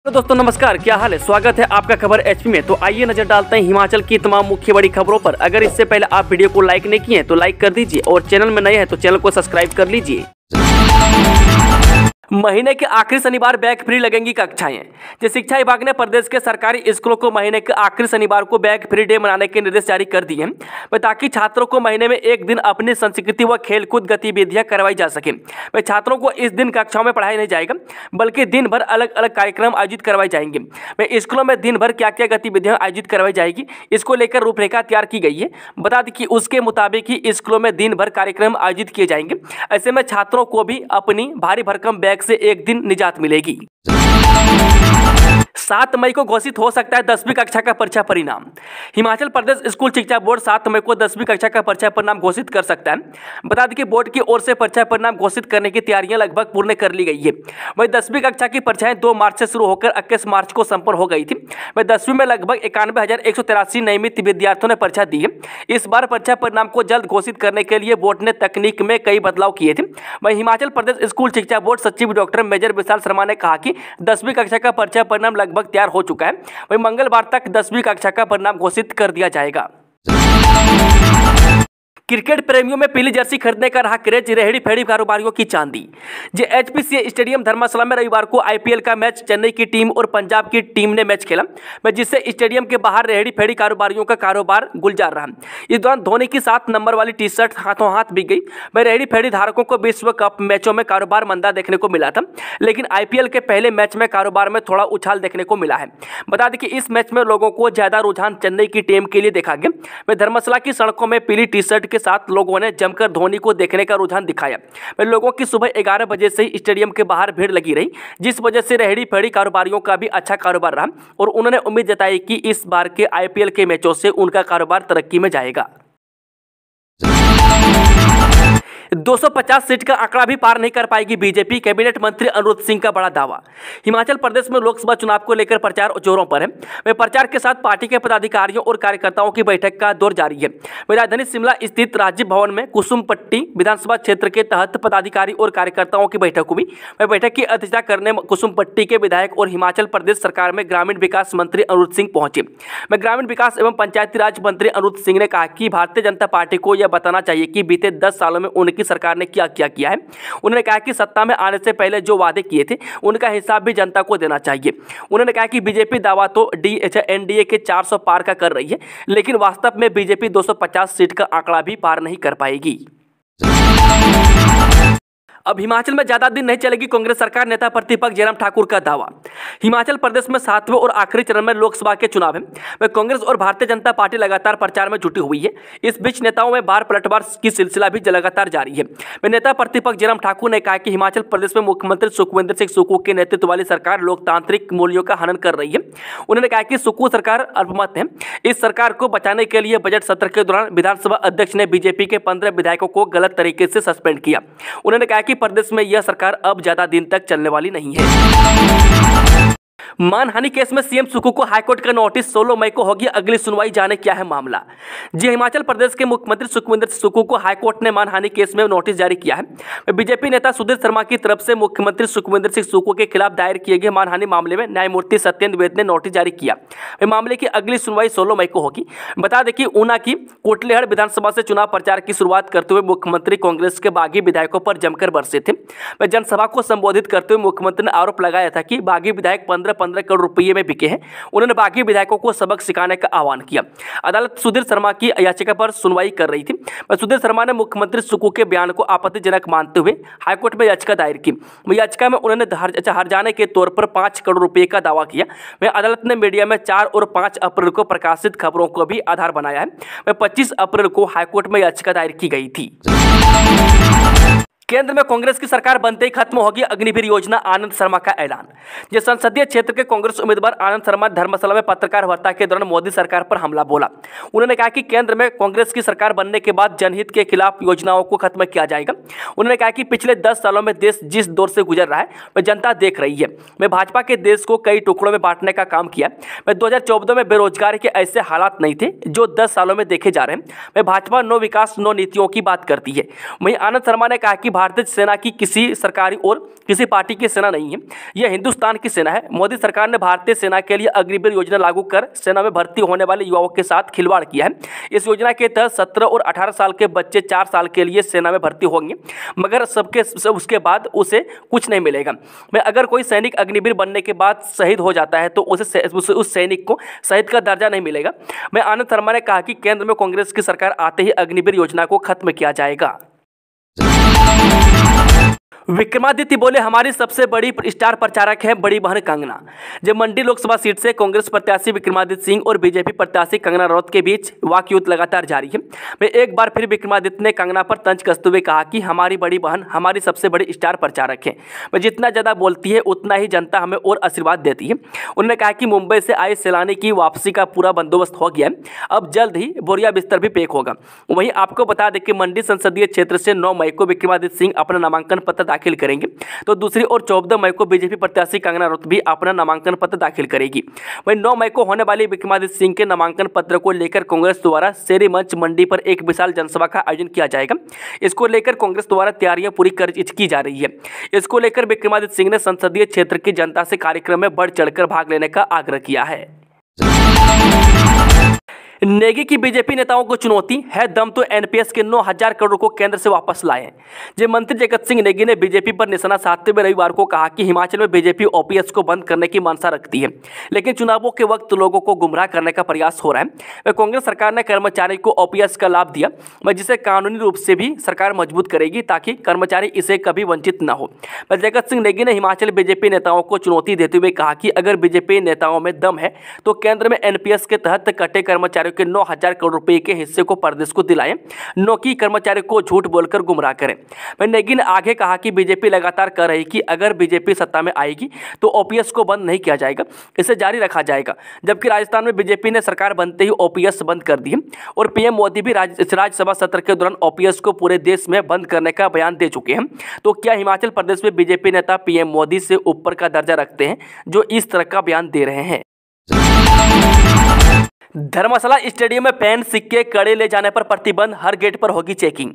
तो दोस्तों नमस्कार, क्या हाल है। स्वागत है आपका खबर एचपी में। तो आइए नजर डालते हैं हिमाचल की तमाम मुख्य बड़ी खबरों पर। अगर इससे पहले आप वीडियो को लाइक नहीं किए हैं तो लाइक कर दीजिए और चैनल में नए हैं तो चैनल को सब्सक्राइब कर लीजिए। महीने के आखिरी शनिवार बैग फ्री लगेंगी कक्षाएं। जो शिक्षा विभाग ने प्रदेश के सरकारी स्कूलों को महीने के आखिरी शनिवार को बैग फ्री डे मनाने के निर्देश जारी कर दिए हैं, ताकि छात्रों को महीने में एक दिन अपनी संस्कृति व खेलकूद गतिविधियां करवाई जा सके। छात्रों को इस दिन कक्षाओं में पढ़ाया नहीं जाएगा, बल्कि दिन भर अलग अलग कार्यक्रम आयोजित करवाए जाएंगे। स्कूलों में दिन भर क्या क्या गतिविधियां आयोजित करवाई जाएगी, इसको लेकर रूपरेखा तैयार की गई है। बता दें कि उसके मुताबिक ही स्कूलों में दिन भर कार्यक्रम आयोजित किए जाएंगे। ऐसे में छात्रों को भी अपनी भारी भरकम बैग से एक दिन निजात मिलेगी। 7 मई को घोषित हो सकता है 10वीं कक्षा का परीक्षा परिणाम। हिमाचल प्रदेश स्कूल शिक्षा बोर्ड 7 मई को 10वीं कक्षा का परीक्षा परिणाम घोषित कर सकता है। बता दें कि बोर्ड की ओर से परीक्षा परिणाम घोषित करने की तैयारियां लगभग पूर्ण कर ली गई है। वहीं 10वीं कक्षा की परीक्षाएं 2 मार्च से शुरू होकर 21 मार्च को संपन्न हो गई थी। वहीं 10वीं में लगभग 91,183 नियमित विद्यार्थियों ने परीक्षा दी है। इस बार परीक्षा परिणाम को जल्द घोषित करने के लिए बोर्ड ने तकनीक में कई बदलाव किए थे। वहीं हिमाचल प्रदेश स्कूल शिक्षा बोर्ड सचिव डॉक्टर मेजर विशाल शर्मा ने कहा कि 10वीं कक्षा का परीक्षा परिणाम लगभग तैयार हो चुका है। वहीं मंगलवार तक 10वीं कक्षा का परिणाम घोषित कर दिया जाएगा। क्रिकेट प्रेमियों में पीली जर्सी खरीदने का रहा क्रेज, रेहड़ी फेड़ी कारोबारियों की चांदी। जो एचपीसीए स्टेडियम धर्मशाला में रविवार को आईपीएल का मैच चेन्नई की टीम और पंजाब की टीम ने मैच खेला, जिससे स्टेडियम के बाहर रेहड़ी फेड़ी कारोबारियों का कारोबार गुलजार रहा। इस दौरान धोनी की 7 नंबर वाली टी शर्ट हाथों हाथ बिक गई। रेहड़ी फेड़ी धारकों को विश्व कप मैचों में कारोबार मंदा देखने को मिला था, लेकिन आईपीएल के पहले मैच में कारोबार में थोड़ा उछाल देखने को मिला है। बता दें कि इस मैच में लोगों को ज्यादा रुझान चेन्नई की टीम के लिए देखा गया। धर्मशाला की सड़कों में पीली टी शर्ट के साथ लोगों ने जमकर धोनी को देखने का रुझान दिखाया। लोगों की सुबह 11 बजे से ही स्टेडियम के बाहर भीड़ लगी रही, जिस वजह से रेहड़ी फेड़ी कारोबारियों का भी अच्छा कारोबार रहा और उन्होंने उम्मीद जताई कि इस बार के आईपीएल के मैचों से उनका कारोबार तरक्की में जाएगा। 250 सीट का आंकड़ा भी पार नहीं कर पाएगी बीजेपी, कैबिनेट मंत्री अनिरुद्ध सिंह का बड़ा दावा। हिमाचल प्रदेश में लोकसभा चुनाव को लेकर प्रचार जोरों पर है। वे प्रचार के साथ पार्टी के पदाधिकारियों और कार्यकर्ताओं की बैठक का दौर जारी है। राजधानी शिमला स्थित राजीव भवन में कुसुमपट्टी विधानसभा क्षेत्र के तहत पदाधिकारी और कार्यकर्ताओं की बैठक हुई। बैठक की अध्यक्षता करने कुसुमपट्टी के विधायक और हिमाचल प्रदेश सरकार में ग्रामीण विकास मंत्री अनिरुद्ध सिंह पहुंचे। ग्रामीण विकास एवं पंचायती राज मंत्री अनिरुद्ध सिंह ने कहा कि भारतीय जनता पार्टी को यह बताना चाहिए कि बीते 10 सालों में उनकी सरकार ने क्या किया है। उन्होंने कहा कि सत्ता में आने से पहले जो वादे किए थे उनका हिसाब भी जनता को देना चाहिए। उन्होंने कहा कि बीजेपी दावा तो एनडीए के 400 पार का कर रही है, लेकिन वास्तव में बीजेपी 250 सीट का आंकड़ा भी पार नहीं कर पाएगी। अब हिमाचल में ज्यादा दिन नहीं चलेगी कांग्रेस सरकार, नेता प्रतिपक्ष जयराम ठाकुर का दावा। हिमाचल प्रदेश में 7वें और आखिरी चरण में लोकसभा के चुनाव है। वह कांग्रेस और भारतीय जनता पार्टी लगातार प्रचार में जुटी हुई है। इस बीच नेताओं में बार पलटवार की सिलसिला भी लगातार जारी है। वह नेता प्रतिपक्ष जयराम ठाकुर ने कहा कि हिमाचल प्रदेश में मुख्यमंत्री सुखविंदर सिंह सुक्खू के नेतृत्व वाली सरकार लोकतांत्रिक मूल्यों का हनन कर रही है। उन्होंने कहा कि सुक्खू सरकार अल्पमत है। इस सरकार को बचाने के लिए बजट सत्र के दौरान विधानसभा अध्यक्ष ने बीजेपी के 15 विधायकों को गलत तरीके से सस्पेंड किया। उन्होंने कहा कि प्रदेश में यह सरकार अब ज्यादा दिन तक चलने वाली नहीं है। मानहानि केस में सीएम सुक्खू को हाईकोर्ट का नोटिस, 16 मई को होगी अगली सुनवाई, जाने क्या है मामला। जी, हिमाचल प्रदेश के मुख्यमंत्री सुखविंदर सिंह सुक्खू को हाईकोर्ट ने मानहानि केस में नोटिस जारी किया है। बीजेपी नेता सुधीर शर्मा की तरफ से मुख्यमंत्री सुखविंदर सिंह सुक्खू के खिलाफ दायर किए गए मानहानि मामले में न्यायमूर्ति सत्येंद्र द्विवेदी ने नोटिस जारी किया। मामले की अगली सुनवाई 16 मई को होगी। बता दें कि ऊना की कोटलीहड़ विधानसभा से चुनाव प्रचार की शुरुआत करते हुए मुख्यमंत्री कांग्रेस के बागी विधायकों पर जमकर बरसे थे। जनसभा को संबोधित करते हुए मुख्यमंत्री ने आरोप लगाया था कि बागी विधायक 15-15 करोड़ रुपये में बिके हैं। उन्होंने बागी विधायकों को सबक सिखाने का आह्वान किया। अदालत सुधीर शर्मा की याचिका पर सुनवाई कर रही थी। सुधीर शर्मा ने मुख्यमंत्री सुक्खू के बयान को आपत्तिजनक मानते हुए हाईकोर्ट में याचिका दायर की। याचिका में उन्होंने हर्जाने के तौर पर 5 करोड़ रुपये का दावा किया। वह अदालत ने मीडिया में 4 और 5 अप्रैल को प्रकाशित खबरों को भी आधार बनाया है। वह 25 अप्रैल को हाईकोर्ट में याचिका दायर की गई थी। केंद्र में कांग्रेस की सरकार बनते ही खत्म होगी अग्निवीर योजना, आनंद शर्मा का ऐलान। जिस संसदीय क्षेत्र के कांग्रेस उम्मीदवार आनंद शर्मा धर्मशाला में पत्रकार वार्ता के दौरान मोदी सरकार पर हमला बोला। उन्होंने कहा कि केंद्र में कांग्रेस की सरकार बनने के बाद जनहित के खिलाफ योजनाओं को खत्म किया जाएगा। उन्होंने कहा कि पिछले 10 सालों में देश जिस दौर से गुजर रहा है वह जनता देख रही है। मैं भाजपा के देश को कई टुकड़ों में बांटने का काम किया। मैं 2014 में बेरोजगारी के ऐसे हालात नहीं थे जो 10 सालों में देखे जा रहे हैं। मैं भाजपा नो विकास नो नीतियों की बात करती है। वहीं आनंद शर्मा ने कहा कि भारतीय सेना की किसी सरकारी और किसी पार्टी की सेना नहीं है, यह हिंदुस्तान की सेना है। मोदी सरकार ने भारतीय सेना के लिए अग्निवीर योजना लागू कर सेना में भर्ती होने वाले युवाओं के साथ खिलवाड़ किया है। इस योजना के तहत 17 और 18 साल के बच्चे 4 साल के लिए सेना में भर्ती होंगे, मगर उसके बाद उसे कुछ नहीं मिलेगा। मैं अगर कोई सैनिक अग्निवीर बनने के बाद शहीद हो जाता है तो उस सैनिक को शहीद का दर्जा नहीं मिलेगा। मैं आनंद शर्मा ने कहा कि केंद्र में कांग्रेस की सरकार आते ही अग्निवीर योजना को खत्म किया जाएगा। विक्रमादित्य बोले, हमारी सबसे बड़ी स्टार प्रचारक है बड़ी बहन कंगना। जब मंडी लोकसभा सीट से कांग्रेस प्रत्याशी विक्रमादित्य सिंह और बीजेपी प्रत्याशी कंगना रनौत के बीच वाकयुद्ध लगातार जारी है। मैं एक बार फिर विक्रमादित्य ने कंगना पर तंज कसते हुए कहा कि हमारी बड़ी बहन हमारी सबसे बड़ी स्टार प्रचारक है। वह जितना ज़्यादा बोलती है उतना ही जनता हमें और आशीर्वाद देती है। उन्होंने कहा कि मुंबई से आए सैलानी की वापसी का पूरा बंदोबस्त हो गया है, अब जल्द ही बोरिया बिस्तर भी पैक होगा। वहीं आपको बता दें कि मंडी संसदीय क्षेत्र से 9 मई को विक्रमादित्य सिंह अपना नामांकन पत्र दाखिल करेंगे, तो दूसरी ओर 14 मई को बीजेपी प्रत्याशी कंगना रनौत भी अपना नामांकन पत्र दाखिल करेगी। वहीं 9 मई को होने वाली विक्रमादित्य सिंह के नामांकन पत्र को लेकर कांग्रेस द्वारा शेरी मंच मंडी पर एक विशाल जनसभा का आयोजन किया जाएगा। इसको लेकर कांग्रेस द्वारा तैयारियां पूरी की जा रही है। इसको लेकर विक्रमादित्य सिंह ने संसदीय क्षेत्र की जनता से कार्यक्रम में बढ़ चढ़कर भाग लेने का आग्रह किया है। नेगी की बीजेपी नेताओं को चुनौती है, दम तो एनपीएस के 9,000 करोड़ को केंद्र से वापस लाएं। जब मंत्री जगत सिंह नेगी ने बीजेपी पर निशाना साधते हुए रविवार को कहा कि हिमाचल में बीजेपी ओपीएस को बंद करने की मंशा रखती है, लेकिन चुनावों के वक्त लोगों को गुमराह करने का प्रयास हो रहा है। वह कांग्रेस सरकार ने कर्मचारी को ओपीएस का लाभ दिया, वह जिसे कानूनी रूप से भी सरकार मजबूत करेगी ताकि कर्मचारी इसे कभी वंचित न हो। जगत सिंह नेगी ने हिमाचल बीजेपी नेताओं को चुनौती देते हुए कहा कि अगर बीजेपी नेताओं में दम है तो केंद्र में एनपीएस के तहत कटे कर्मचारियों के 9,000 करोड़ रुपए के हिस्से को प्रदेश को दिलाएं, नौकी कर्मचारियों को झूठ बोलकर गुमराह करें। नेगी ने आगे कहा कि बीजेपी लगातार कह रही कि अगर बीजेपी सत्ता में आएगी तो ओपीएस को बंद नहीं किया जाएगा, इसे जारी रखा जाएगा। जबकि राजस्थान में बीजेपी ने सरकार बनते ही ओपीएस बंद कर दी और पीएम मोदी भी राज्यसभा सत्र के दौरान ओपीएस को पूरे देश में बंद करने का बयान दे चुके हैं। तो क्या हिमाचल प्रदेश में बीजेपी नेता पीएम मोदी से ऊपर का दर्जा रखते हैं जो इस तरह का बयान दे रहे हैं? धर्मशाला स्टेडियम में पेन, सिक्के, कड़े ले जाने पर प्रतिबंध, हर गेट पर होगी चेकिंग।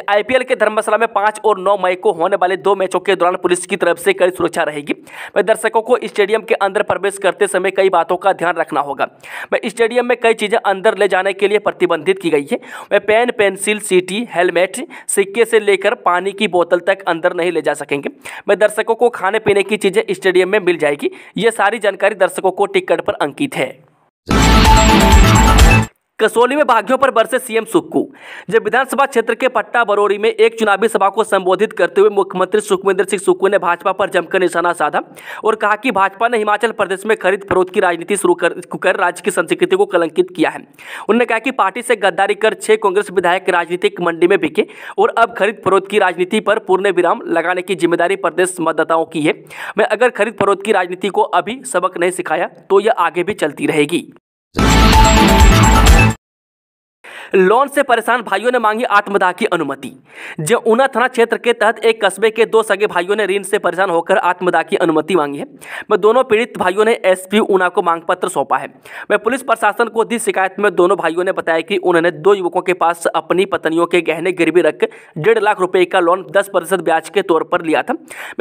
आईपीएल के धर्मशाला में 5 और 9 मई को होने वाले 2 मैचों के दौरान पुलिस की तरफ से कड़ी सुरक्षा रहेगी। दर्शकों को स्टेडियम के अंदर प्रवेश करते समय कई बातों का ध्यान रखना होगा। स्टेडियम में कई चीजें अंदर ले जाने के लिए प्रतिबंधित की गई है। पेन, पेंसिल, सीटी, हेलमेट, सिक्के से लेकर पानी की बोतल तक अंदर नहीं ले जा सकेंगे। दर्शकों को खाने पीने की चीजें स्टेडियम में मिल जाएगी। ये सारी जानकारी दर्शकों को टिकट पर अंकित है। कसौली में बागियों पर बरसे सीएम सुक्खू। जब विधानसभा क्षेत्र के पट्टा बरौरी में एक चुनावी सभा को संबोधित करते हुए मुख्यमंत्री सुखविंदर सिंह सुक्खू ने भाजपा पर जमकर निशाना साधा और कहा कि भाजपा ने हिमाचल प्रदेश में खरीद फरोख्त की राजनीति शुरू कर राज्य की संस्कृति को कलंकित किया है। उन्होंने कहा कि पार्टी से गद्दारी कर 6 कांग्रेस विधायक राजनीतिक मंडी में बिके और अब खरीद फरोख्त की राजनीति पर पूर्ण विराम लगाने की जिम्मेदारी प्रदेश मतदाताओं की है। मैं अगर खरीद फरोख्त की राजनीति को अभी सबक नहीं सिखाया तो यह आगे भी चलती रहेगी। लोन से परेशान भाइयों ने मांगी आत्मदाह की अनुमति। जब ऊना थाना क्षेत्र के तहत एक कस्बे के 2 सगे भाइयों ने ऋण से परेशान होकर आत्मदाह की अनुमति मांगी है। दोनों पीड़ित भाइयों ने एसपी ऊना को मांग पत्र सौंपा है। पुलिस प्रशासन को दी शिकायत में दोनों भाइयों ने बताया कि उन्होंने 2 युवकों के पास अपनी पत्नियों के गहने गिरवी रख 1.5 लाख रुपए का लोन 10% ब्याज के तौर पर लिया था।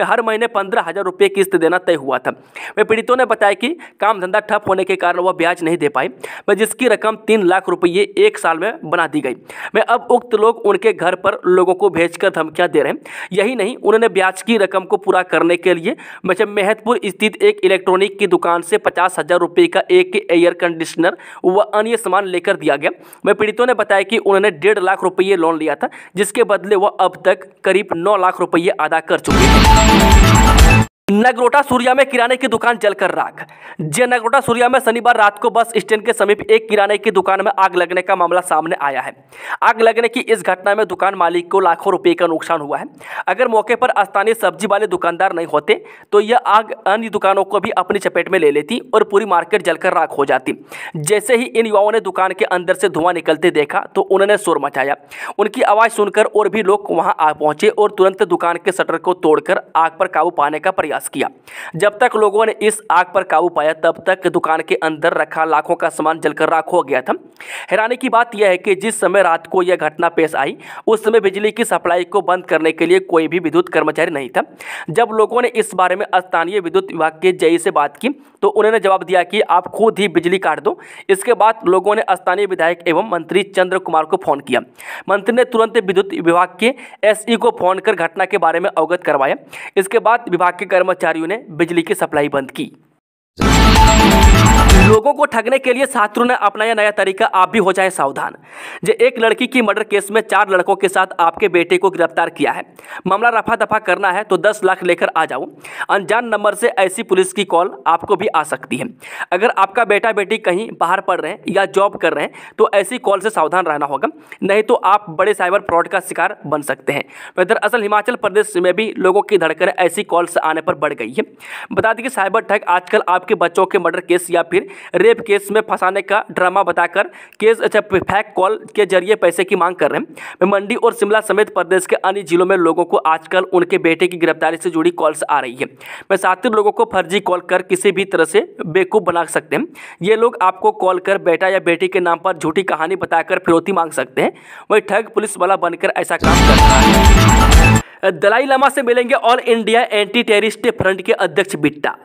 हर महीने 15,000 रुपये किस्त देना तय हुआ था। पीड़ितों ने बताया कि काम धंधा ठप होने के कारण वह ब्याज नहीं दे पाए, जिसकी रकम 3 लाख रुपये 1 साल में बना दी गई। अब उक्त लोग उनके घर पर लोगों को भेजकर धमकियां दे रहे हैं। यही नहीं, उन्होंने ब्याज की रकम को पूरा करने के लिए मेहतपुर स्थित एक इलेक्ट्रॉनिक की दुकान से 50,000 रुपये का एक एयर कंडीशनर व अन्य सामान लेकर दिया गया। पीड़ितों ने बताया कि उन्होंने 1.5 लाख रुपये लोन लिया था, जिसके बदले वह अब तक करीब 9 लाख रुपये अदा कर चुके हैं। नगरोटा सूर्या में किराने की दुकान जलकर राख। नगरोटा सूर्या में शनिवार रात को बस स्टैंड के समीप एक किराने की दुकान में आग लगने का मामला सामने आया है। आग लगने की इस घटना में दुकान मालिक को लाखों रुपए का नुकसान हुआ है। अगर मौके पर स्थानीय सब्जी वाले दुकानदार नहीं होते तो यह आग अन्य दुकानों को भी अपनी चपेट में ले लेती और पूरी मार्केट जलकर राख हो जाती। जैसे ही इन युवाओं ने दुकान के अंदर से धुआं निकलते देखा तो उन्होंने शोर मचाया। उनकी आवाज़ सुनकर और भी लोग वहां आ पहुंचे और तुरंत दुकान के शटर को तोड़कर आग पर काबू पाने का प्रयास प्रयास किया। जब तक लोगों ने इस आग पर काबू पाया तब तक दुकान के अंदर रखा लाखों का सामान जलकर राख हो गया था। हैरानी की बात यह है कि जिस समय रात को यह घटना पेश आई उस समय बिजली की सप्लाई को बंद करने के लिए कोई भी विद्युत कर्मचारी नहीं था। जब लोगों ने इस बारे में स्थानीय विद्युत विभाग के जेई से बात की तो उन्होंने जवाब दिया कि आप खुद ही बिजली काट दो। इसके बाद लोगों ने स्थानीय विधायक एवं मंत्री चंद्र कुमार को फोन किया। मंत्री ने तुरंत विद्युत विभाग के एसई को फोन कर घटना के बारे में अवगत करवाया। इसके बाद विभाग के कर्मचारियों ने बिजली की सप्लाई बंद की। लोगों को ठगने के लिए छात्रों ने अपनाया नया तरीका, आप भी हो जाए सावधान। जो एक लड़की की मर्डर केस में 4 लड़कों के साथ आपके बेटे को गिरफ्तार किया है। मामला रफा दफा करना है तो 10 लाख लेकर आ जाओ। अनजान नंबर से ऐसी पुलिस की कॉल आपको भी आ सकती है। अगर आपका बेटा बेटी कहीं बाहर पढ़ रहे हैं या जॉब कर रहे हैं तो ऐसी कॉल से सावधान रहना होगा, नहीं तो आप बड़े साइबर फ्रॉड का शिकार बन सकते हैं। दरअसल हिमाचल प्रदेश में भी लोगों की धड़कन ऐसी कॉल से आने पर बढ़ गई है। बता दें कि साइबर ठग आजकल आपके बच्चों के मर्डर केस या फिर रेप केस में फंसाने का ड्रामा बताकर केस फैक कॉल के जरिए पैसे की मांग कर रहे हैं। मंडी और शिमला समेत प्रदेश के अन्य जिलों में लोगों को आजकल उनके बेटे की गिरफ्तारी से जुड़ी कॉल्स आ रही है। साथ ही लोगों को फर्जी कॉल कर किसी भी तरह से बेवकूफ़ बना सकते हैं। ये लोग आपको कॉल कर बेटा या बेटी के नाम पर झूठी कहानी बताकर फिरौती मांग सकते हैं। वही ठग पुलिस वाला बनकर ऐसा काम कर रहा है। दलाई लामा से मिलेंगे all India anti terrorist front के अध्यक्ष बिट्टा।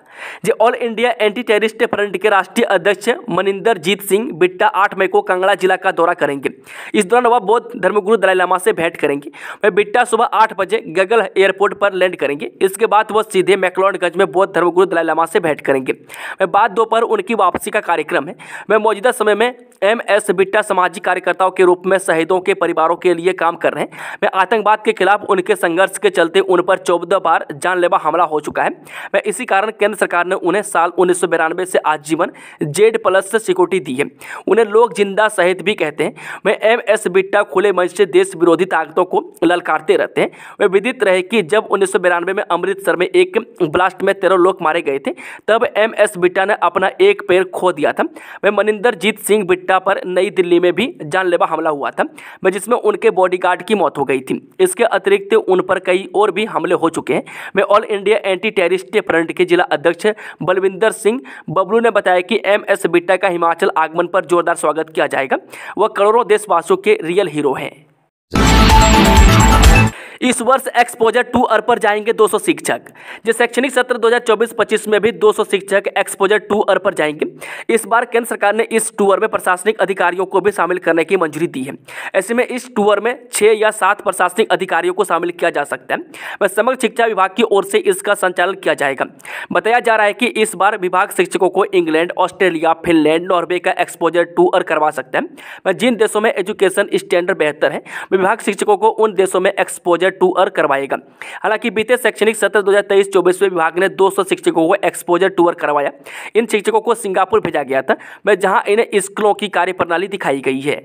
जो all India anti terrorist front के राष्ट्रीय अध्यक्ष मनिंदर जीत सिंह बिट्टा 8 मई को कांगड़ा जिला का दौरा करेंगे। इस दौरान वह बौद्ध धर्मगुरु दलाई लामा से भेंट करेंगे। वह बिट्टा सुबह 8 बजे गगल एयरपोर्ट पर लैंड करेंगे। इसके बाद वह सीधे मैक्लोडगंज में बौद्ध धर्मगुरु दलाई लामा से भेंट करेंगे। वह बाद दोपहर उनकी वापसी का कार्यक्रम है। वह मौजूदा समय में MS बिट्टा सामाजिक कार्यकर्ताओं के रूप में शहीदों के परिवारों के लिए काम कर रहे हैं। वह आतंकवाद के खिलाफ उनके संघर्ष के चलते उन पर 14 बार जानलेवा हमला हो चुका है। वह इसी कारण केंद्र सरकार ने उन्हें साल 1992 से आजीवन Z+ से सिक्योरिटी दी है। उन्हें लोग जिंदा शहीद भी कहते हैं। वह MS बिट्टा खुले मंच से देश विरोधी ताकतों को ललकारते रहते हैं। वह विदित रहे कि जब 1992 में अमृतसर में एक ब्लास्ट में 13 लोग मारे गए थे तब MS बिट्टा ने अपना एक पैर खो दिया था। वह मनिंदर जीत सिंह बिट्टा पर नई दिल्ली में भी जानलेवा हमला हुआ था जिसमें उनके बॉडीगार्ड की मौत हो गई थी। इसके अतिरिक्त उन पर कई और भी हमले हो चुके हैं। वह all India anti terrorist front के जिला अध्यक्ष बलविंदर सिंह बबलू ने बताया कि MS बिट्टा का हिमाचल आगमन पर जोरदार स्वागत किया जाएगा। वह करोड़ों देशवासियों के रियल हीरो हैं। इस वर्ष एक्सपोजर टूर पर जाएंगे 200 शिक्षक। जो शैक्षणिक सत्र 2024-25 में भी 200 शिक्षक एक्सपोजर टूर पर जाएंगे। इस बार केंद्र सरकार ने इस टूर में प्रशासनिक अधिकारियों को भी शामिल करने की मंजूरी दी है। ऐसे में इस टूर में 6 या 7 प्रशासनिक अधिकारियों को शामिल किया जा सकता है। वह समग्र शिक्षा विभाग की ओर से इसका संचालन किया जाएगा। बताया जा रहा है कि इस बार विभाग शिक्षकों को इंग्लैंड, ऑस्ट्रेलिया, फिनलैंड, नॉर्वे का एक्सपोजर टूर करवा सकता है। वह जिन देशों में एजुकेशन स्टैंडर्ड बेहतर है विभाग शिक्षकों को उन देशों में एक्सपोजर टूर करवाएगा। हालांकि बीते शैक्षणिक सत्र 2023-24 में विभाग ने 200 शिक्षकों को एक्सपोजर टूर करवाया। इन शिक्षकों को सिंगापुर भेजा गया था, जहां इन्हें स्कूलों की कार्यप्रणाली दिखाई गई है।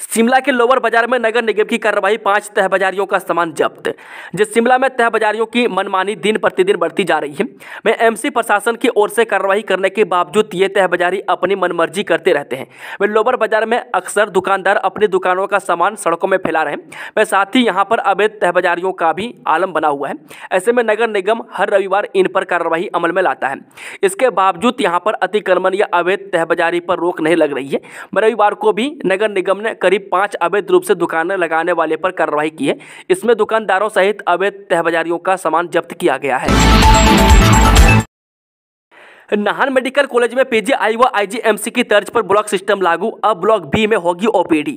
शिमला के लोअर बाजार में नगर निगम की कार्रवाई, 5 तह बाजारियों का सामान जब्त। जिस शिमला में तह बाजारियों की मनमानी दिन प्रतिदिन बढ़ती जा रही है। मैं MC प्रशासन की ओर से कार्रवाई करने के बावजूद ये तह बाजारी अपनी मनमर्जी करते रहते हैं। वे लोअर बाजार में अक्सर दुकानदार अपनी दुकानों का सामान सड़कों में फैला रहे हैं। वह साथ ही यहाँ पर अवैध तह बाजारियों का भी आलम बना हुआ है। ऐसे में नगर निगम हर रविवार इन पर कार्रवाई अमल में लाता है। इसके बावजूद यहाँ पर अतिक्रमण या अवैध तह बाजारी पर रोक नहीं लग रही है। रविवार को भी नगर निगम ने करीब 5 अवैध रूप से दुकानें लगाने वाले पर कार्रवाई की है। इसमें दुकानदारों सहित अवैध तहबाजारियों का सामान जब्त किया गया है। नाहन मेडिकल कॉलेज में PGI व IGMC की तर्ज पर ब्लॉक सिस्टम लागू, अब ब्लॉक B में होगी OPD।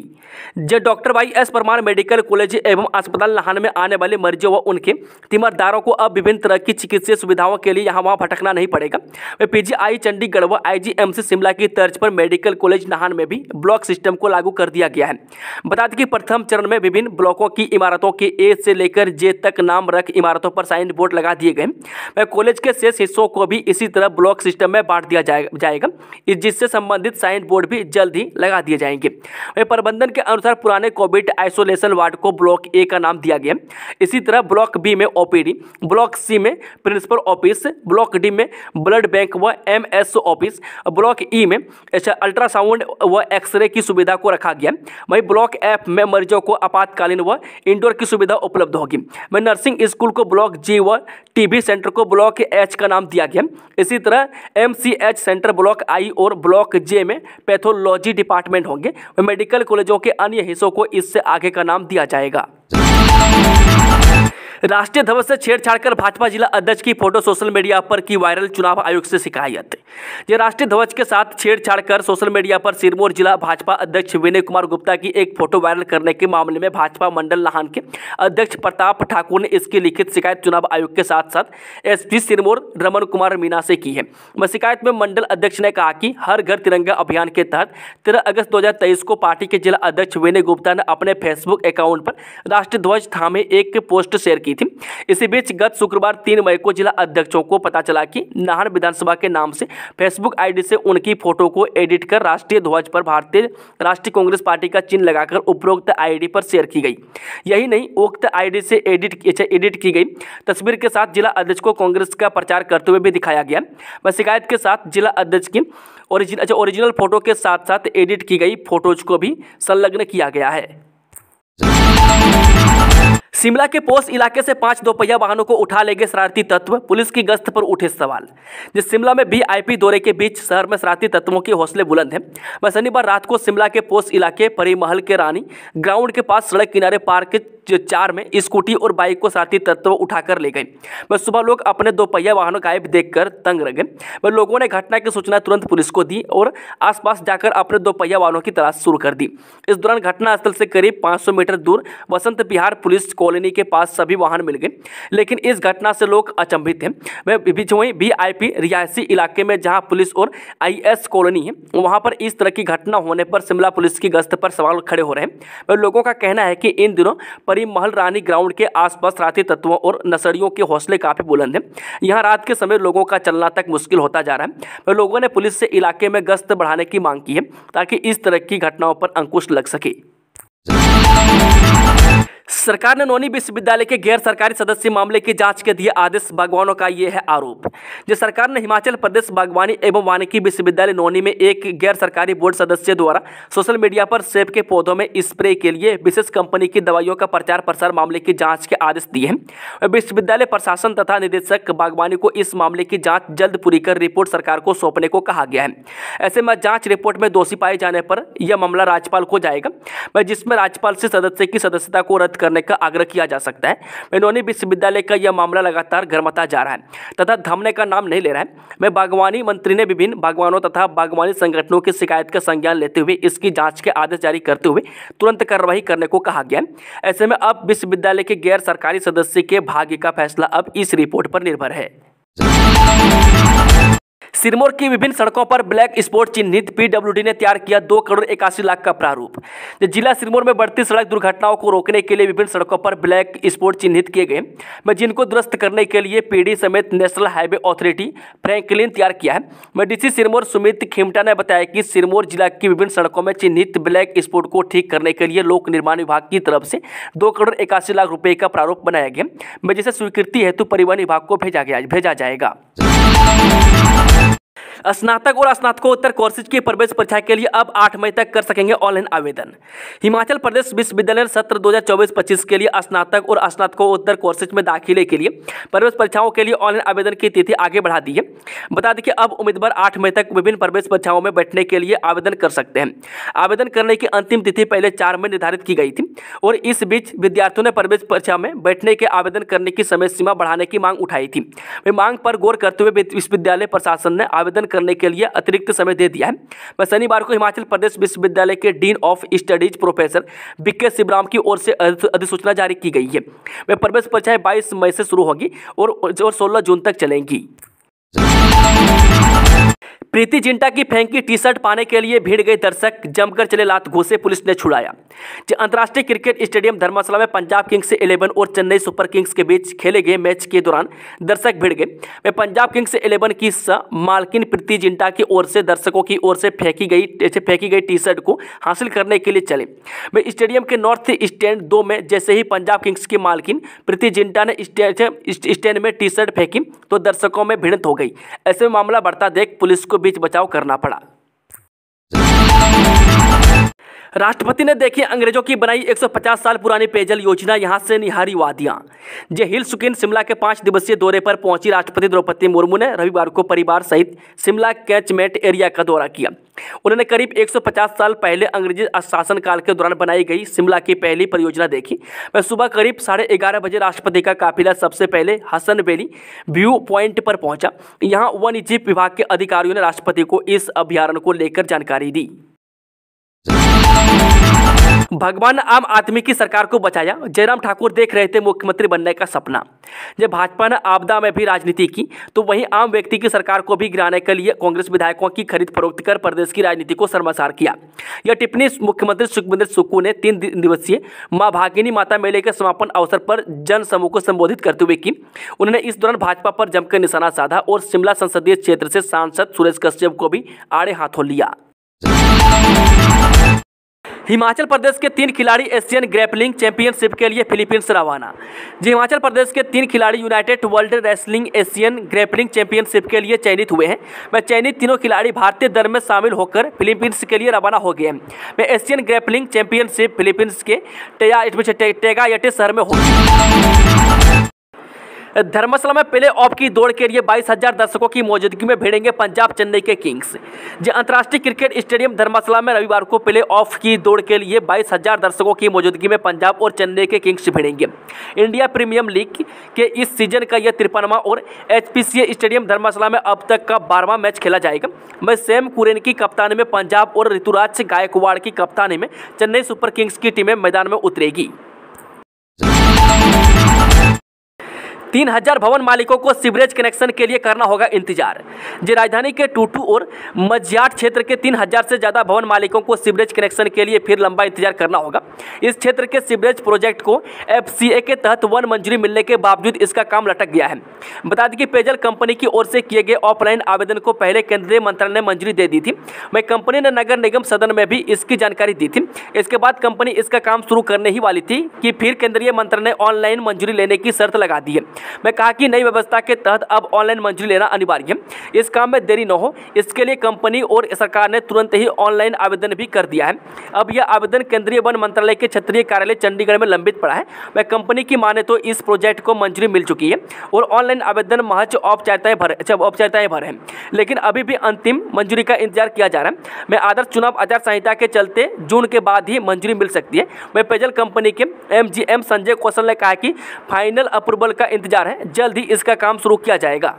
जब doctor YS Parmar medical college एवं अस्पताल नाहन में आने वाले मरीजों व उनके तीमारदारों को अब विभिन्न तरह की चिकित्सीय सुविधाओं के लिए यहाँ वहाँ भटकना नहीं पड़ेगा। PGI चंडीगढ़ व IGMC शिमला की तर्ज पर मेडिकल कॉलेज नाहन में भी ब्लॉक सिस्टम को लागू कर दिया गया है। बता दें कि प्रथम चरण में विभिन्न ब्लॉकों की इमारतों के A से लेकर J तक नाम रख इमारतों पर साइन बोर्ड लगा दिए गए। कॉलेज के शेष हिस्सों को भी इसी तरह ब्लॉक ब्लॉक सिस्टम में बांट दिया जाएगा, जिससे संबंधित साइन बोर्ड भी जल्द ही लगा दिए जाएंगे। वहीं प्रबंधन के अनुसार पुराने कोविड आइसोलेशन वार्ड को ब्लॉक ए का नाम दिया गया। इसी तरह ब्लॉक बी में ओपीडी, ब्लॉक सी में प्रिंसिपल ऑफिस, ब्लॉक डी में ब्लड बैंक व एमएसओ ऑफिस, ब्लॉक ई में अल्ट्रासाउंड व एक्सरे की सुविधा को रखा गया। वहीं ब्लॉक एफ में मरीजों को आपातकालीन व इंडोर की सुविधा उपलब्ध होगी। वहीं नर्सिंग स्कूल को ब्लॉक जी व टीबी सेंटर को ब्लॉक एच का नाम दिया गया। इसी तरह एमसीएच सेंटर ब्लॉक आई और ब्लॉक जे में पैथोलॉजी डिपार्टमेंट होंगे। मेडिकल कॉलेजों के अन्य हिस्सों को इससे आगे का नाम दिया जाएगा। राष्ट्रीय ध्वज से छेड़छाड़ कर भाजपा जिला अध्यक्ष की फोटो सोशल मीडिया पर की वायरल, चुनाव आयोग से शिकायत। ये राष्ट्रीय ध्वज के साथ छेड़छाड़ कर सोशल मीडिया पर सिरमौर जिला भाजपा अध्यक्ष विनय कुमार गुप्ता की एक फोटो वायरल करने के मामले में भाजपा मंडल नाहन के अध्यक्ष प्रताप ठाकुर ने इसकी लिखित शिकायत चुनाव आयोग के साथ साथ एसपी सिरमौर रमन कुमार मीना से की है। वह शिकायत में मंडल अध्यक्ष ने कहा कि हर घर तिरंगा अभियान के तहत 13 अगस्त 2023 को पार्टी के जिला अध्यक्ष विनय गुप्ता ने अपने फेसबुक अकाउंट पर राष्ट्रीय ध्वज थामे एक पोस्ट शेयर की थी। इसी बीच गत शुक्रवार 3 मई को जिला अध्यक्षों को पता चला कि नाहन विधानसभा के नाम से फेसबुक आईडी से उनकी फोटो को एडिट कर राष्ट्रीय ध्वज पर भारतीय राष्ट्रीय कांग्रेस पार्टी का चिन्ह लगाकर उपरोक्त आईडी पर शेयर की गई। यही नहीं, उक्त आईडी से एडिट की गई तस्वीर के साथ जिला अध्यक्ष को कांग्रेस का प्रचार करते हुए भी दिखाया गया। वह शिकायत के साथ जिला अध्यक्ष की ओरिजिनल फोटो के साथ साथ एडिट की गई फोटोज को भी संलग्न किया गया है। शिमला के पोस्ट इलाके से 5 दोपहिया वाहनों को उठा ले गए शरारती तत्व, पुलिस की गश्त पर उठे सवाल। जिस शिमला में वीआईपी दौरे के बीच शहर में शरारती तत्वों के हौसले बुलंद हैं। वह शनिवार रात को शिमला के पोस्ट इलाके परिमहल के रानी ग्राउंड के पास सड़क किनारे पार्क 4 में स्कूटी और बाइक को शरारती तत्व उठाकर ले गए। वह सुबह लोग अपने दोपहिया वाहनों गायब देखकर तंग रह गए। वह लोगों ने घटना की सूचना तुरंत पुलिस को दी और आसपास जाकर अपने दोपहिया वाहनों की तलाश शुरू कर दी। इस दौरान घटनास्थल से करीब 500 मीटर दूर वसंत विहार पुलिस कॉलोनी के पास सभी वाहन मिल गए, लेकिन इस घटना से लोग अचंभित हैं। वहीं वीआईपी रिहायशी इलाके में जहां पुलिस और आईएस कॉलोनी है, वहां पर इस तरह की घटना होने पर शिमला पुलिस की गश्त पर सवाल खड़े हो रहे हैं। वह लोगों का कहना है कि इन दिनों परिमहल रानी ग्राउंड के आसपास शरारती तत्वों और नशेड़ियों के हौसले काफी बुलंद हैं। यहां रात के समय लोगों का चलना तक मुश्किल होता जा रहा है। वह लोगों ने पुलिस से इलाके में गश्त बढ़ाने की मांग की है ताकि इस तरह की घटनाओं पर अंकुश लग सके। सरकार ने नौनी विश्वविद्यालय के गैर सरकारी सदस्य मामले की जांच के दिए आदेश, बागवानों का ये है आरोप। जिस सरकार ने हिमाचल प्रदेश बागवानी एवं वानिकी विश्वविद्यालय नौनी में एक गैर सरकारी बोर्ड सदस्य द्वारा सोशल मीडिया पर सेब के पौधों में स्प्रे के लिए विशेष कंपनी की दवाइयों का प्रचार प्रसार मामले की जांच के आदेश दिए हैं। विश्वविद्यालय प्रशासन तथा निदेशक बागवानी को इस मामले की जाँच जल्द पूरी कर रिपोर्ट सरकार को सौंपने को कहा गया है। ऐसे में जाँच रिपोर्ट में दोषी पाए जाने पर यह मामला राज्यपाल को जाएगा, जिसमें राज्यपाल से सदस्य की सदस्यता को रद्द करने का आग्रह किया जा सकता है। नौनी विश्वविद्यालय का यह मामला लगातार गर्माता जा रहा है तथा थमने का नाम नहीं ले रहा है। बागवानी मंत्री ने विभिन्न बागवानों तथा बागवानी संगठनों की शिकायत का संज्ञान लेते हुए इसकी जांच के आदेश जारी करते हुए तुरंत कार्रवाई करने को कहा गया है। ऐसे में अब विश्वविद्यालय के गैर सरकारी सदस्य के भाग्य का फैसला अब इस रिपोर्ट पर निर्भर है। सिरमौर की विभिन्न सड़कों पर ब्लैक स्पॉट चिन्हित पीडब्ल्यूडी ने तैयार किया 2 करोड़ 81 लाख का प्रारूप। जिला सिरमौर में बढ़ती सड़क दुर्घटनाओं को रोकने के लिए विभिन्न सड़कों पर ब्लैक स्पॉट चिन्हित किए गए, जिनको दुरुस्त करने के लिए पीडी समेत नेशनल हाईवे अथॉरिटी फ्रैंकलिन तैयार किया है। डीसी सिरमौर सुमित खिमटा ने बताया कि सिरमौर जिला की विभिन्न सड़कों में चिन्हित ब्लैक स्पॉट को ठीक करने के लिए लोक निर्माण विभाग की तरफ से 2 करोड़ 81 लाख रुपये का प्रारूप बनाया गया, जिसे स्वीकृति हेतु परिवहन विभाग को भेजा जाएगा। स्नातक और स्नातकोत्तर कोर्सेज की प्रवेश परीक्षा के लिए अब 8 मई तक कर सकेंगे ऑनलाइन आवेदन। हिमाचल प्रदेश विश्वविद्यालय सत्र 2024-25 के लिए स्नातक और स्नातकोत्तर कोर्सेज में दाखिले के लिए प्रवेश परीक्षाओं के लिए ऑनलाइन आवेदन की तिथि आगे बढ़ा दी है। बता दें कि अब उम्मीदवार 8 मई तक विभिन्न प्रवेश परीक्षाओं में बैठने के लिए आवेदन कर सकते हैं। आवेदन करने की अंतिम तिथि पहले 4 मई निर्धारित की गई थी और इस बीच विद्यार्थियों ने प्रवेश परीक्षा में बैठने के आवेदन करने की समय सीमा बढ़ाने की मांग उठाई थी। वे मांग पर गौर करते हुए विश्वविद्यालय प्रशासन ने आवेदन करने के लिए अतिरिक्त समय दे दिया है। शनिवार को हिमाचल प्रदेश विश्वविद्यालय के dean of studies professor B K Shivaram की ओर से अधिसूचना जारी की गई है। वे प्रवेश परीक्षाएं 22 मई से शुरू होगी और 16 जून तक चलेंगी। प्रीति जिंटा की फेंकी टी शर्ट पाने के लिए भीड़ गए दर्शक, जमकर चले लात घूंसे, पुलिस ने छुड़ाया। अंतर्राष्ट्रीय क्रिकेट स्टेडियम धर्मशाला में पंजाब किंग्स 11 और चेन्नई सुपर किंग्स के बीच खेले गए मैच के दौरान दर्शक भिड़ गए। वे पंजाब किंग्स 11 की मालकिन प्रीति जिंटा की ओर से दर्शकों की ओर से फेंकी गई टी शर्ट को हासिल करने के लिए चले। वे स्टेडियम के नॉर्थ स्टैंड 2 में जैसे ही पंजाब किंग्स की मालकिन प्रीति जिंटा ने स्टैंड में टी शर्ट फेंकी तो दर्शकों में भिड़ंत हो गई। ऐसे में मामला बढ़ता देख पुलिस को बीच बचाव करना पड़ा। राष्ट्रपति ने देखी अंग्रेजों की बनाई 150 साल पुरानी पेयजल योजना, यहां से निहारी वादियां। हिल सुकीन शिमला के 5 दिवसीय दौरे पर पहुंची राष्ट्रपति द्रौपदी मुर्मू ने रविवार को परिवार सहित शिमला कैचमेंट एरिया का दौरा किया। उन्होंने करीब 150 साल पहले अंग्रेजी शासनकाल के दौरान बनाई गई शिमला की पहली परियोजना देखी। वह सुबह करीब 11:30 बजे राष्ट्रपति का काफिला सबसे पहले हसन वैली व्यू पॉइंट पर पहुंचा। यहां वन्यजीव विभाग के अधिकारियों ने राष्ट्रपति को इस अभयारण्य को लेकर जानकारी दी। भगवान आम आदमी की सरकार को बचाया, जयराम ठाकुर देख रहे थे मुख्यमंत्री बनने का सपना। जब भाजपा ने आपदा में भी राजनीति की तो वहीं आम व्यक्ति की सरकार को भी गिराने के लिए कांग्रेस विधायकों की खरीद फरोख्त कर प्रदेश की राजनीति को शर्मसार किया। यह टिप्पणी मुख्यमंत्री सुखविंदर सुक्खू ने 3 दिवसीय मां भागिनी माता मेले के समापन अवसर पर जन समूह को संबोधित करते हुए की। उन्होंने इस दौरान भाजपा पर जमकर निशाना साधा और शिमला संसदीय क्षेत्र से सांसद सुरेश कश्यप को भी आड़े हाथों लिया। हिमाचल प्रदेश के 3 खिलाड़ी एशियन ग्रैपलिंग चैंपियनशिप के लिए फिलीपींस रवाना। हिमाचल प्रदेश के 3 खिलाड़ी United world wrestling Asian grappling championship के लिए चयनित हुए हैं। वह चयनित तीनों खिलाड़ी भारतीय दल में शामिल होकर फिलीपींस के लिए रवाना हो गए हैं। वह एशियन ग्रैपलिंग चैंपियनशिप फिलीपींस के टेगायटे शहर में होगी। धर्मशाला में प्ले ऑफ की दौड़ के लिए 22,000 दर्शकों की मौजूदगी में भिड़ेंगे पंजाब चेन्नई के किंग्स। अंतर्राष्ट्रीय क्रिकेट स्टेडियम धर्मशाला में रविवार को प्ले ऑफ की दौड़ के लिए 22,000 दर्शकों की मौजूदगी में पंजाब और चेन्नई के किंग्स भिड़ेंगे। इंडिया प्रीमियर लीग के इस सीजन का यह 53वां और HPCA स्टेडियम धर्मशाला में अब तक का 12वां मैच खेला जाएगा। मैं सैम कुरेन की कप्तानी में पंजाब और ऋतुराज गायकवाड़ की कप्तानी में चेन्नई सुपर किंग्स की टीमें मैदान में उतरेगी। 3000 भवन मालिकों को सीवरेज कनेक्शन के लिए करना होगा इंतजार। राजधानी के टूटू और मझियाट क्षेत्र के 3000 से ज़्यादा भवन मालिकों को सीवरेज कनेक्शन के लिए फिर लंबा इंतजार करना होगा। इस क्षेत्र के सीवरेज प्रोजेक्ट को FCA के तहत 1 मंजूरी मिलने के बावजूद इसका काम लटक गया है। बता दें कि पेयजल कंपनी की ओर से किए गए ऑफलाइन आवेदन को पहले केंद्रीय मंत्रालय ने मंजूरी दे दी थी। वहीं कंपनी ने नगर निगम सदन में भी इसकी जानकारी दी थी। इसके बाद कंपनी इसका काम शुरू करने ही वाली थी कि फिर केंद्रीय मंत्रालय ने ऑनलाइन मंजूरी लेने की शर्त लगा दी है। मैं कहा कि नई व्यवस्था के तहत अब ऑनलाइन मंजूरी लेना अनिवार्य है। इस काम में देरी न हो, इसके लिए कंपनी और सरकार ने तुरंत ही ऑनलाइन आवेदन भी कर दिया है। अब यह आवेदन केंद्रीय वन मंत्रालय के क्षेत्रीय कार्यालय चंडीगढ़ में लंबित पड़ा है। वह कंपनी की माने तो इस प्रोजेक्ट को मंजूरी मिल चुकी है और ऑनलाइन आवेदन महज औपचारिकताएं भर है, लेकिन अभी भी अंतिम मंजूरी का इंतजार किया जा रहा है। मैं आदर्श चुनाव आचार संहिता के चलते जून के बाद ही मंजूरी मिल सकती है। वह पेयजल कंपनी के MGM संजय कौशल ने कहा कि फाइनल अप्रूवल का इंतजार है, जल्द ही इसका काम शुरू किया जाएगा।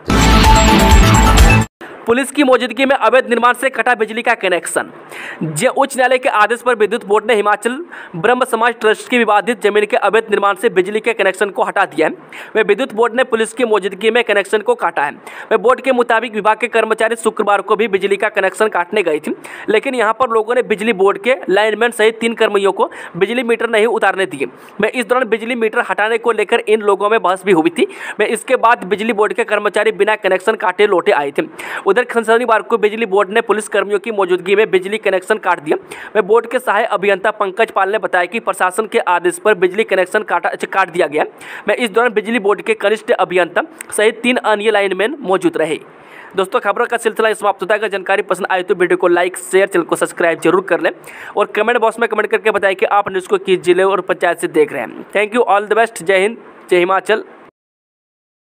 पुलिस की मौजूदगी में अवैध निर्माण से कटा बिजली का कनेक्शन। उच्च न्यायालय के आदेश पर विद्युत बोर्ड ने हिमाचल ब्रह्म समाज ट्रस्ट की विवादित जमीन के अवैध निर्माण से बिजली के कनेक्शन को हटा दिया है। वह विद्युत बोर्ड ने पुलिस की मौजूदगी में कनेक्शन को काटा है। वह बोर्ड के मुताबिक विभाग के कर्मचारी शुक्रवार को भी बिजली का कनेक्शन काटने गए थे, लेकिन यहाँ पर लोगों ने बिजली बोर्ड के लाइनमैन सहित 3 कर्मियों को बिजली मीटर नहीं उतारने दिए। मैं इस दौरान बिजली मीटर हटाने को लेकर इन लोगों में बहस भी हुई थी। मैं इसके बाद बिजली बोर्ड के कर्मचारी बिना कनेक्शन काटे लौटे आए थे। उधर शनिवार को बिजली बोर्ड ने पुलिस कर्मियों की मौजूदगी में बिजली कनेक्शन काट दिया। वह बोर्ड के सहायक अभियंता पंकज पाल ने बताया कि प्रशासन के आदेश पर बिजली कनेक्शन काट दिया गया। मैं इस दौरान बिजली बोर्ड के कनिष्ठ अभियंता सहित 3 अन्य लाइनमैन मौजूद रहे। दोस्तों, खबरों का सिलसिला समाप्त होता है। अगर जानकारी पसंद आए तो वीडियो को लाइक शेयर, चैनल को सब्सक्राइब जरूर कर लें और कमेंट बॉक्स में कमेंट करके बताएं कि आप न्यूज़ को किस जिले और पंचायत से देख रहे हैं। Thank you, all the best. जय हिंद, जय हिमाचल।